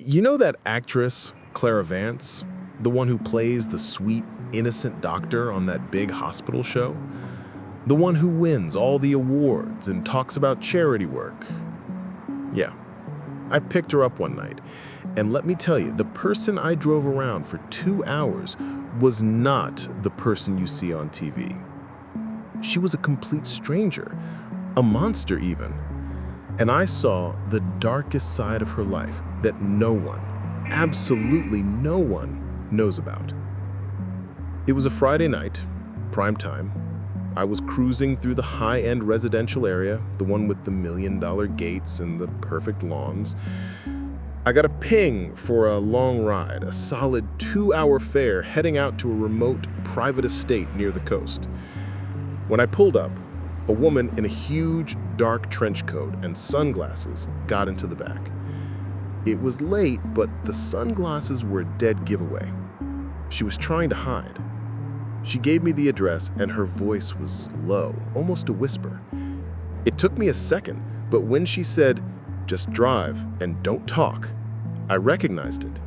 You know that actress, Clara Vance? The one who plays the sweet, innocent doctor on that big hospital show? The one who wins all the awards and talks about charity work? Yeah, I picked her up one night, and let me tell you, the person I drove around for 2 hours was not the person you see on TV. She was a complete stranger, a monster even. And I saw the darkest side of her life that no one, absolutely no one, knows about. It was a Friday night, prime time. I was cruising through the high-end residential area, the one with the million-dollar gates and the perfect lawns. I got a ping for a long ride, a solid 2-hour fare heading out to a remote, private estate near the coast. When I pulled up, a woman in a huge, dark trench coat and sunglasses got into the back. It was late, but the sunglasses were a dead giveaway. She was trying to hide. She gave me the address, and her voice was low, almost a whisper. It took me a second, but when she said, "Just drive and don't talk," I recognized it.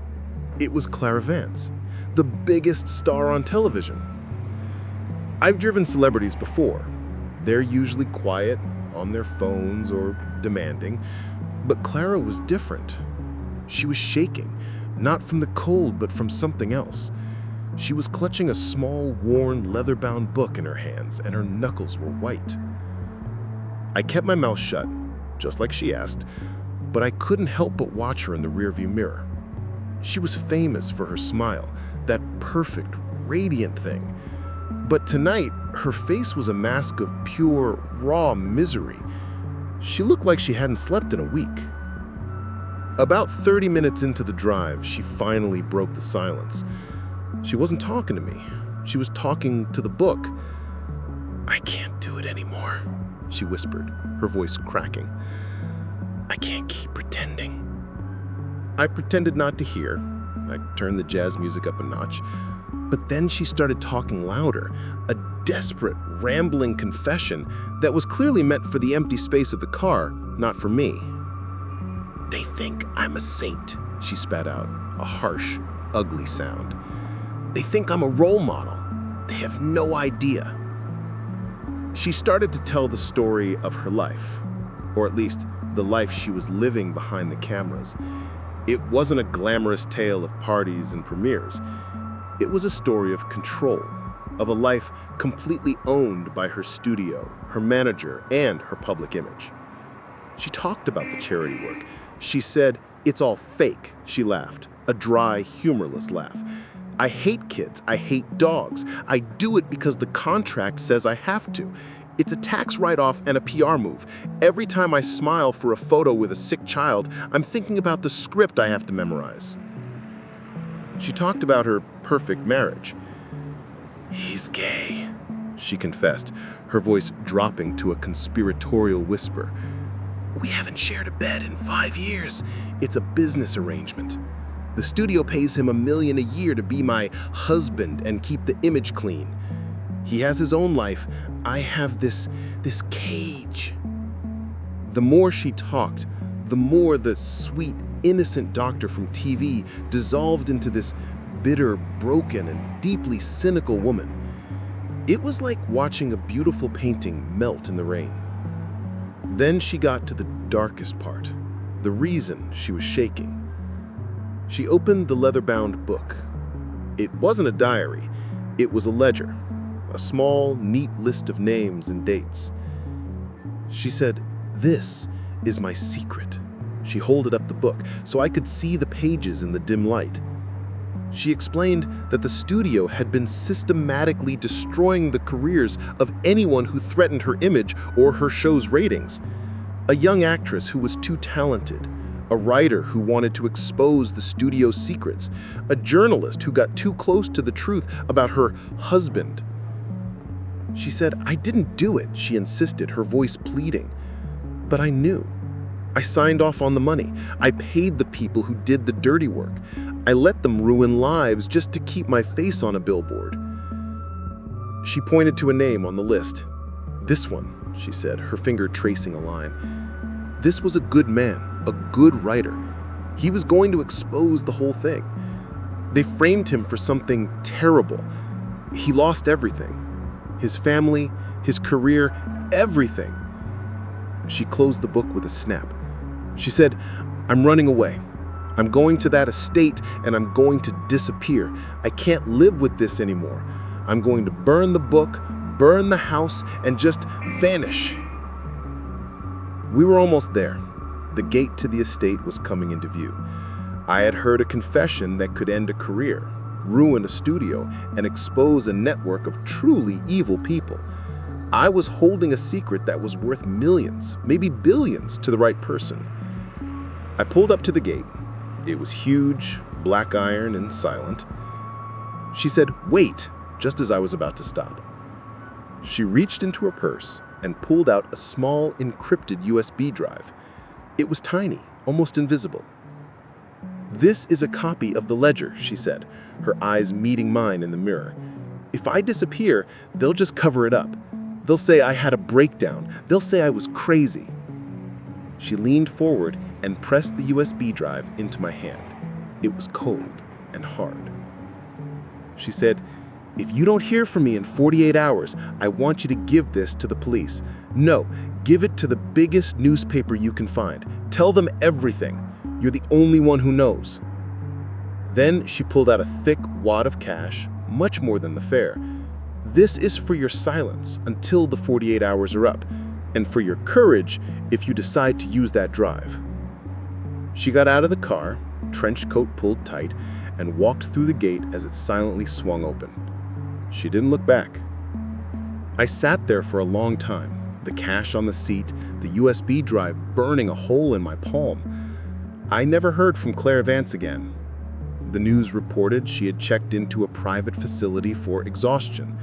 It was Clara Vance, the biggest star on television. I've driven celebrities before. They're usually quiet, on their phones or demanding, but Clara was different. She was shaking, not from the cold, but from something else. She was clutching a small, worn, leather-bound book in her hands, and her knuckles were white. I kept my mouth shut, just like she asked, but I couldn't help but watch her in the rearview mirror. She was famous for her smile, that perfect, radiant thing. But tonight, her face was a mask of pure, raw misery. She looked like she hadn't slept in a week. About 30 minutes into the drive, she finally broke the silence. She wasn't talking to me. She was talking to the book. "I can't do it anymore," she whispered, her voice cracking. "I can't keep pretending." I pretended not to hear. I turned the jazz music up a notch. But then she started talking louder, a desperate, rambling confession that was clearly meant for the empty space of the car, not for me. "They think I'm a saint," she spat out, a harsh, ugly sound. "They think I'm a role model. They have no idea." She started to tell the story of her life, or at least the life she was living behind the cameras. It wasn't a glamorous tale of parties and premieres. It was a story of control, of a life completely owned by her studio, her manager, and her public image. She talked about the charity work. She said, "It's all fake," she laughed, a dry, humorless laugh. "I hate kids, I hate dogs. I do it because the contract says I have to. It's a tax write-off and a PR move. Every time I smile for a photo with a sick child, I'm thinking about the script I have to memorize." She talked about her perfect marriage. "He's gay," she confessed, her voice dropping to a conspiratorial whisper. "We haven't shared a bed in 5 years. It's a business arrangement. The studio pays him $1 million a year to be my husband and keep the image clean. He has his own life. I have this cage." The more she talked, the more the sweet, innocent doctor from TV dissolved into this bitter, broken, and deeply cynical woman. It was like watching a beautiful painting melt in the rain. Then she got to the darkest part, the reason she was shaking. She opened the leather-bound book. It wasn't a diary, it was a ledger, a small, neat list of names and dates. She said, "This is my secret." She holded up the book so I could see the pages in the dim light. She explained that the studio had been systematically destroying the careers of anyone who threatened her image or her show's ratings. A young actress who was too talented, a writer who wanted to expose the studio's secrets, a journalist who got too close to the truth about her husband. She said, "I didn't do it," she insisted, her voice pleading. "But I knew. I signed off on the money. I paid the people who did the dirty work. I let them ruin lives just to keep my face on a billboard." She pointed to a name on the list. "This one," she said, her finger tracing a line. "This was a good man, a good writer. He was going to expose the whole thing. They framed him for something terrible. He lost everything. His family, his career, everything. She closed the book with a snap. She said, "I'm running away. I'm going to that estate and I'm going to disappear. I can't live with this anymore. I'm going to burn the book, burn the house, and just vanish." We were almost there. The gate to the estate was coming into view. I had heard a confession that could end a career, ruin a studio, and expose a network of truly evil people. I was holding a secret that was worth millions, maybe billions, to the right person. I pulled up to the gate. It was huge, black iron, and silent. She said, "Wait," just as I was about to stop. She reached into her purse and pulled out a small, encrypted USB drive. It was tiny, almost invisible. "This is a copy of the ledger," she said, her eyes meeting mine in the mirror. "If I disappear, they'll just cover it up. They'll say I had a breakdown. They'll say I was crazy." She leaned forward and pressed the USB drive into my hand. It was cold and hard. She said, "If you don't hear from me in 48 hours, I want you to give this to the police. No, give it to the biggest newspaper you can find. Tell them everything. You're the only one who knows." Then she pulled out a thick wad of cash, much more than the fare. "This is for your silence until the 48 hours are up, and for your courage if you decide to use that drive." She got out of the car, trench coat pulled tight, and walked through the gate as it silently swung open. She didn't look back. I sat there for a long time, the cash on the seat, the USB drive burning a hole in my palm. I never heard from Clara Vance again. The news reported she had checked into a private facility for exhaustion.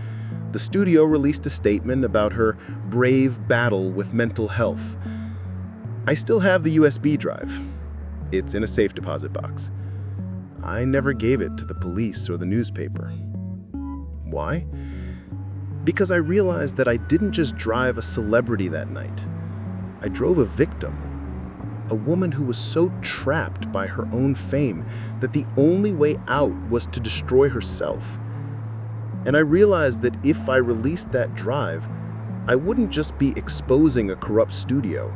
The studio released a statement about her brave battle with mental health. I still have the USB drive. It's in a safe deposit box. I never gave it to the police or the newspaper. Why? Because I realized that I didn't just drive a celebrity that night. I drove a victim. A woman who was so trapped by her own fame that the only way out was to destroy herself. And I realized that if I released that drive, I wouldn't just be exposing a corrupt studio.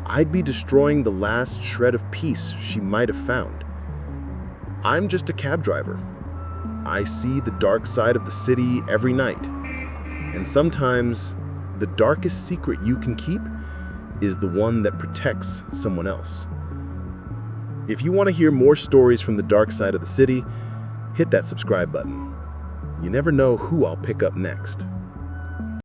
I'd be destroying the last shred of peace she might have found. I'm just a cab driver. I see the dark side of the city every night. And sometimes, the darkest secret you can keep is the one that protects someone else. If you want to hear more stories from the dark side of the city, hit that subscribe button. You never know who I'll pick up next.